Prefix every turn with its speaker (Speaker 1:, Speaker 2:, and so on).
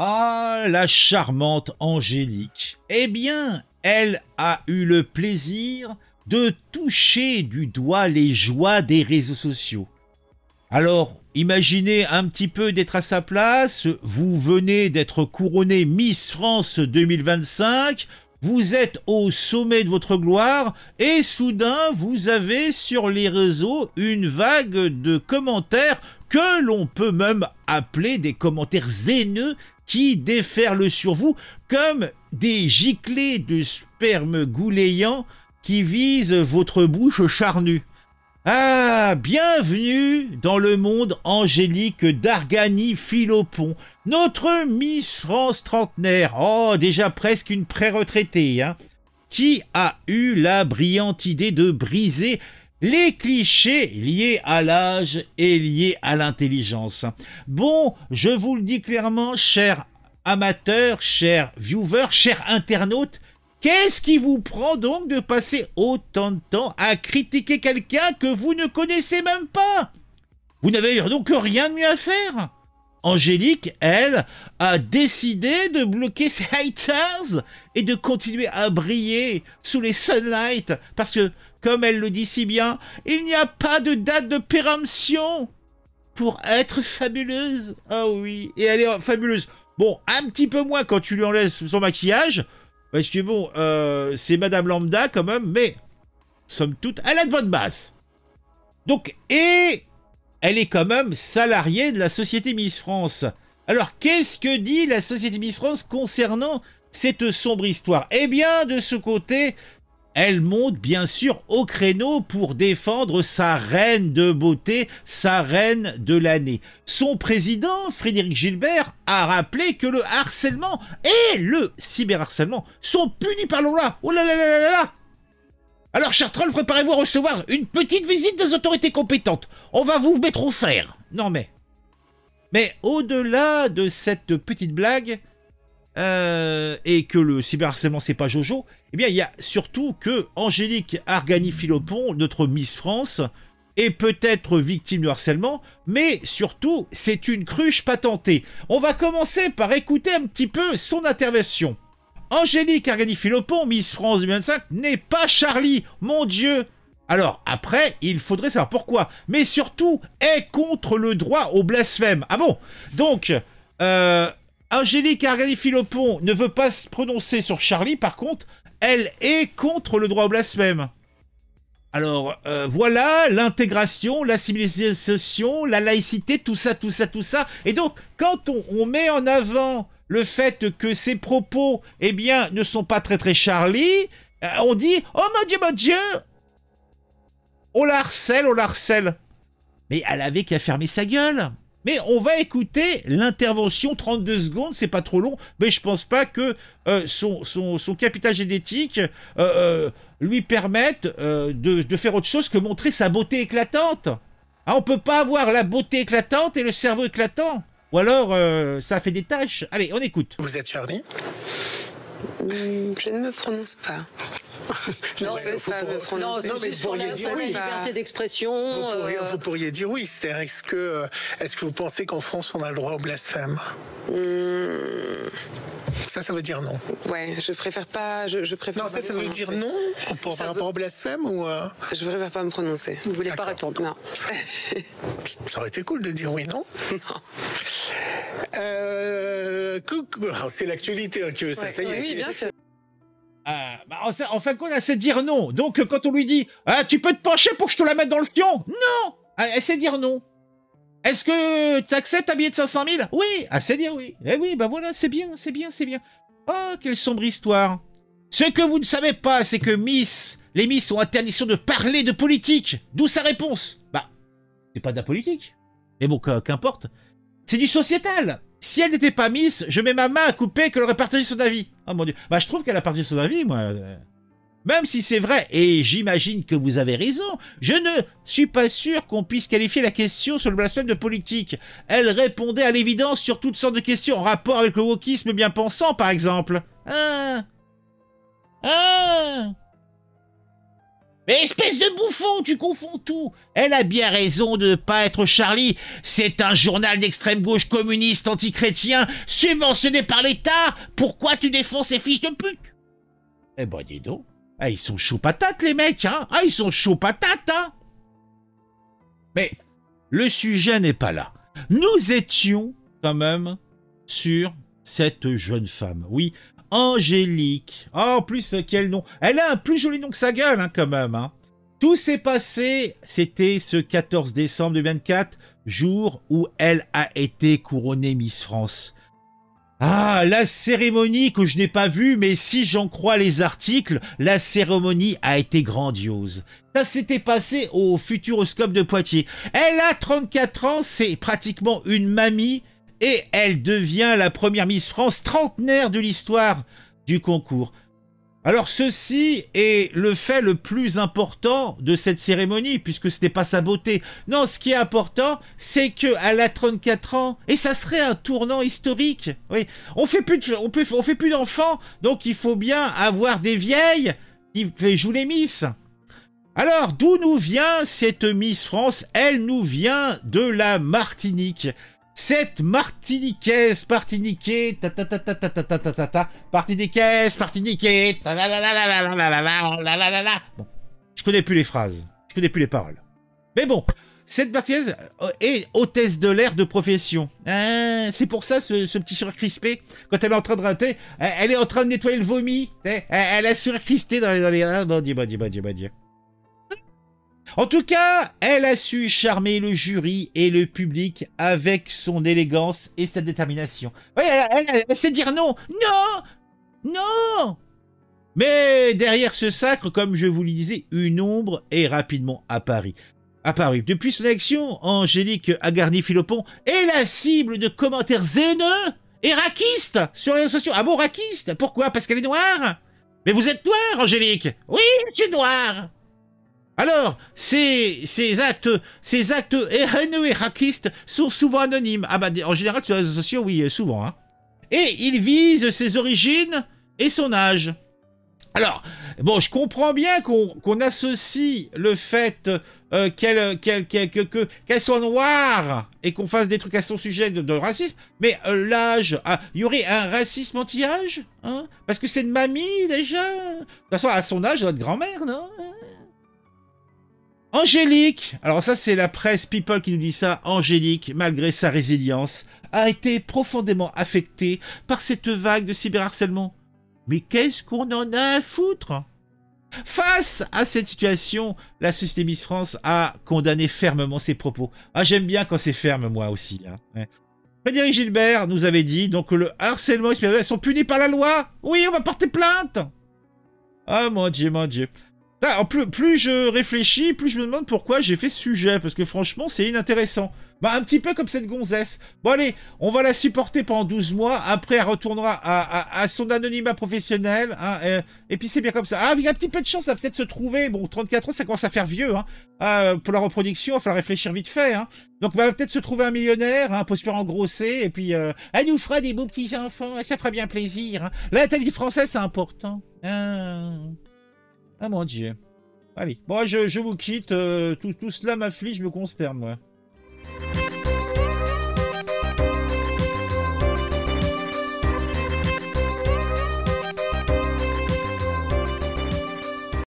Speaker 1: Ah, la charmante Angélique. Eh bien, elle a eu le plaisir de toucher du doigt les joies des réseaux sociaux. Alors, imaginez un petit peu d'être à sa place, vous venez d'être couronné Miss France 2025, vous êtes au sommet de votre gloire, et soudain, vous avez sur les réseaux une vague de commentaires que l'on peut même appeler des commentaires haineux qui déferlent sur vous comme des giclées de sperme goulayant qui visent votre bouche charnue. Ah, bienvenue dans le monde angélique d'Argani Philopon, notre Miss France trentenaire, oh, déjà presque une pré-retraitée, hein, qui a eu la brillante idée de briser les clichés liés à l'âge et liés à l'intelligence. Bon, je vous le dis clairement, chers amateurs, chers viewers, chers internautes, qu'est-ce qui vous prend donc de passer autant de temps à critiquer quelqu'un que vous ne connaissez même pas? Vous n'avez donc rien de mieux à faire. Angélique, elle, a décidé de bloquer ses haters et de continuer à briller sous les sunlights parce que, comme elle le dit si bien, il n'y a pas de date de péremption pour être fabuleuse. Ah oui, et elle est fabuleuse. Bon, un petit peu moins quand tu lui enlèves son maquillage, parce que bon, c'est Madame Lambda quand même, mais somme toute, elle a de bonnes bases. Donc, et elle est quand même salariée de la Société Miss France. Alors, qu'est-ce que dit la Société Miss France concernant cette sombre histoire? Eh bien, de ce côté, elle monte bien sûr au créneau pour défendre sa reine de beauté, sa reine de l'année. Son président, Frédéric Gilbert, a rappelé que le harcèlement et le cyberharcèlement sont punis par la loi. Oh là là là là là là! Alors, chers trolls, préparez-vous à recevoir une petite visite des autorités compétentes. On va vous mettre au fer. Non mais au-delà de cette petite blague, et que le cyberharcèlement c'est pas Jojo, eh bien il y a surtout que Angélique Argani Philopon, notre Miss France, est peut-être victime de harcèlement, mais surtout c'est une cruche patentée. On va commencer par écouter un petit peu son intervention. Angélique Argani Philopon, Miss France 2025, n'est pas Charlie, mon Dieu. Alors après, il faudrait savoir pourquoi, mais surtout est contre le droit au blasphème. Ah bon? Donc, Angélique Argani Philopon ne veut pas se prononcer sur Charlie, par contre, elle est contre le droit au blasphème. Alors, voilà, l'intégration, la civilisation, la laïcité, tout ça, tout ça, tout ça. Et donc, quand on met en avant le fait que ses propos, eh bien, ne sont pas très Charlie, on dit « Oh mon Dieu, on la harcèle, on la harcèle ». Mais elle avait qu'à fermer sa gueule. Mais on va écouter l'intervention, 32 secondes, c'est pas trop long, mais je pense pas que son capital génétique lui permette de faire autre chose que montrer sa beauté éclatante. Ah, on peut pas avoir la beauté éclatante et le cerveau éclatant. Ou alors, ça fait des tâches. Allez, on écoute.
Speaker 2: Vous êtes Charlie?
Speaker 3: Je ne me prononce pas.
Speaker 2: Non, mais vous pourriez dire oui.
Speaker 3: Liberté d'expression.
Speaker 2: Vous pourriez dire oui. C'est-à-dire, est-ce que vous pensez qu'en France, on a le droit au blasphème? Ça veut dire non.
Speaker 3: Ouais, je préfère pas. Je préfère.
Speaker 2: Non, ça veut dire non par rapport au blasphème ou.
Speaker 3: Je préfère pas me prononcer.
Speaker 4: Vous voulez pas répondre?
Speaker 3: Non.
Speaker 2: Ça aurait été cool de dire oui, non? Non. C'est l'actualité qui veut ça.
Speaker 3: Ouais,
Speaker 2: ça y est.
Speaker 3: oui, bien sûr.
Speaker 1: En fin de compte, elle sait dire non. Donc, quand on lui dit « tu peux te pencher pour que je te la mette dans le fion ?» Non. Elle sait dire non. Est-ce que tu acceptes un billet de 500 000? Oui. Elle sait dire oui. Eh oui, bah voilà, c'est bien, c'est bien, c'est bien. Oh, quelle sombre histoire. Ce que vous ne savez pas, c'est que les Miss ont interdiction de parler de politique. D'où sa réponse. Bah, c'est pas de la politique. Mais bon, qu'importe. C'est du sociétal. Si elle n'était pas Miss, je mets ma main à couper qu'elle aurait partagé son avis. Oh mon Dieu. Bah, je trouve qu'elle a partagé son avis, moi. Même si c'est vrai, et j'imagine que vous avez raison, je ne suis pas sûr qu'on puisse qualifier la question sur le blasphème de politique. Elle répondait à l'évidence sur toutes sortes de questions en rapport avec le wokisme bien pensant, par exemple. Mais espèce de bouffon, tu confonds tout. Elle a bien raison de ne pas être Charlie. C'est un journal d'extrême gauche communiste anti-chrétien subventionné par l'État. Pourquoi tu défends ces fiches de pute? Eh ben, dis donc. Ah, ils sont chauds patates, les mecs, hein. Ah, ils sont chauds patates, hein. Mais le sujet n'est pas là. Nous étions quand même sur cette jeune femme. Oui, Angélique. Oh, en plus, quel nom. Elle a un plus joli nom que sa gueule, hein, quand même. Hein. Tout s'est passé, c'était ce 14 décembre 2024, jour où elle a été couronnée Miss France. Ah, la cérémonie que je n'ai pas vue, mais si j'en crois les articles, la cérémonie a été grandiose. Ça s'était passé au Futuroscope de Poitiers. Elle a 34 ans, c'est pratiquement une mamie, et elle devient la première Miss France trentenaire de l'histoire du concours. Alors ceci est le fait le plus important de cette cérémonie, puisque ce n'est pas sa beauté. Non, ce qui est important, c'est qu'elle a 34 ans, et ça serait un tournant historique. Oui, on fait plus d'enfants, donc il faut bien avoir des vieilles qui jouent les Miss. Alors, d'où nous vient cette Miss France? Elle nous vient de la Martinique. Cette martiniquaise, partiniquée, partiniquaise, partiniquée, bon, je connais plus les phrases, je connais plus les paroles. Mais bon, cette martiniquaise est hôtesse de l'air de profession. C'est pour ça ce petit sourire crispé, quand elle est en train de rater, elle est en train de nettoyer le vomi, elle a le sourire crispé dans les... Ah, bon Dieu. En tout cas, elle a su charmer le jury et le public avec son élégance et sa détermination. Oui, elle sait dire non. Non. Mais derrière ce sacre, comme je vous le disais, une ombre est rapidement apparue. Depuis son élection, Angélique Agarny-Philopon est la cible de commentaires haineux et raquistes sur les réseaux sociaux. Ah bon, raquiste? Pourquoi? Parce qu'elle est noire? Mais vous êtes noire, Angélique? Oui, je suis noire. Alors, ces actes haineux et raquistes sont souvent anonymes. Ah bah, en général, sur les réseaux sociaux, oui, souvent. Hein. Et ils visent ses origines et son âge. Alors, bon, je comprends bien qu'on associe le fait qu'elle soit noire et qu'on fasse des trucs à son sujet de racisme, mais l'âge, il y aurait un racisme anti-âge, hein, parce que c'est une mamie, déjà. De toute façon, à son âge, elle doit être grand-mère, non? Angélique, alors ça c'est la presse People qui nous dit ça, Angélique, malgré sa résilience, a été profondément affectée par cette vague de cyberharcèlement. Mais qu'est-ce qu'on en a à foutre? Face à cette situation, la société Miss France a condamné fermement ses propos. Ah, j'aime bien quand c'est ferme, moi aussi. Hein. Ouais. Frédéric Gilbert nous avait dit donc le harcèlement et cyberharcèlement sont punis par la loi. Oui, on va porter plainte. Ah, mon Dieu. Alors, plus je réfléchis, plus je me demande pourquoi j'ai fait ce sujet, parce que franchement, c'est inintéressant. Bah, un petit peu comme cette gonzesse. Bon, allez, on va la supporter pendant 12 mois, après elle retournera à son anonymat professionnel, hein, et puis c'est bien comme ça. Ah, il y a un petit peu de chance, ça va peut-être se trouver, bon, 34 ans, ça commence à faire vieux, hein, pour la reproduction, il va falloir réfléchir vite fait, hein. Donc, bah, peut-être se trouver un millionnaire, hein, pour se faire engrosser, et puis, elle nous fera des beaux petits-enfants, ça fera bien plaisir, hein. La natalité française, c'est important. Ah mon Dieu. Allez, bon, je vous quitte. Tout cela m'afflige, je me consterne, moi.